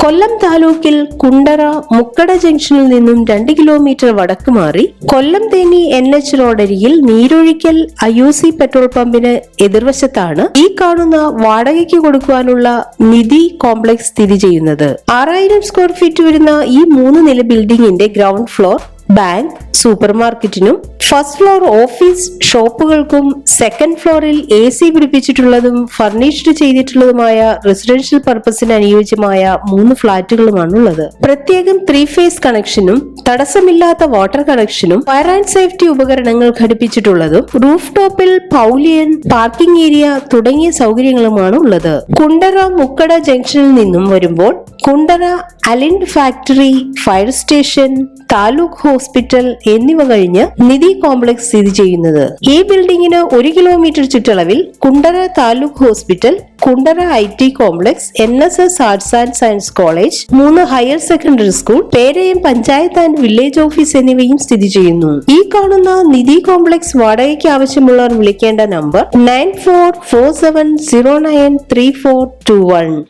കൊല്ലം താലൂക്കിൽ കുണ്ടറ മുക്കട ജംഗ്ഷനിൽ നിന്നും 2 കിലോമീറ്റർ വടക്ക് മാറി കൊല്ലം തേനി NH റോഡരികിൽ നീരൊഴിക്കൽ IOC പെട്രോൾ പമ്പിന് എതിർവശത്താണ് ഈ കാണുന്ന വാടകയ്ക്ക് കൊടുക്കുവാനുള്ള നിധി കോംപ്ലക്സ് സ്ഥിതി ചെയ്യുന്നത്. 6000 സ്ക്വയർ ഫീറ്റ് വരുന്ന ഈ 3 നില ബിൽഡിംഗിന്റെ ഗ്രൗണ്ട് ഫ്ലോർ ബാങ്ക്, സൂപ്പർ മാർക്കറ്റിനും ഫസ്റ്റ് ഫ്ലോർ ഓഫീസ് ഷോപ്പുകൾക്കും സെക്കൻഡ് ഫ്ലോറിൽ AC പിടിപ്പിച്ചിട്ടുള്ളതും ഫർണിഷ്ഡ് ചെയ്തിട്ടുള്ളതുമായ റെസിഡൻഷ്യൽ പർപ്പസിന് അനുയോജ്യമായ 3 ഫ്ളാറ്റുകളുമാണുള്ളത്. പ്രത്യേകം 3 ഫേസ് കണക്ഷനും തടസ്സമില്ലാത്ത വാട്ടർ കണക്ഷനും ഫയർ ആൻഡ് സേഫ്റ്റി ഉപകരണങ്ങൾ ഘടിപ്പിച്ചിട്ടുള്ളതും റൂഫ് ടോപ്പിൽ പൗലിയൻ പാർക്കിംഗ് ഏരിയ തുടങ്ങിയ സൗകര്യങ്ങളുമാണ് ഉള്ളത്. കുണ്ടറ മുക്കട ജംഗ്ഷനിൽ നിന്നും വരുമ്പോൾ Kundara Alind factory, fire station, taluk hospital എന്നിവ കഴിഞ്ഞ് നിധി കോംപ്ലക്സ് സ്ഥിതി ചെയ്യുന്നത്. ഈ ബിൽഡിംഗിന് 1 കിലോമീറ്റർ ചുറ്റളവിൽ Kundara taluk hospital, Kundara IT complex, NSS arts and science college, 3 higher secondary school, Perayam panchayat and village office എന്നിവയും സ്ഥിതി ചെയ്യുന്നു. ഈ കാണുന്ന നിധി കോംപ്ലക്സ് വാടകയ്ക്ക് ആവശ്യമുള്ളവർ വിളിക്കേണ്ട നമ്പർ 9447093421.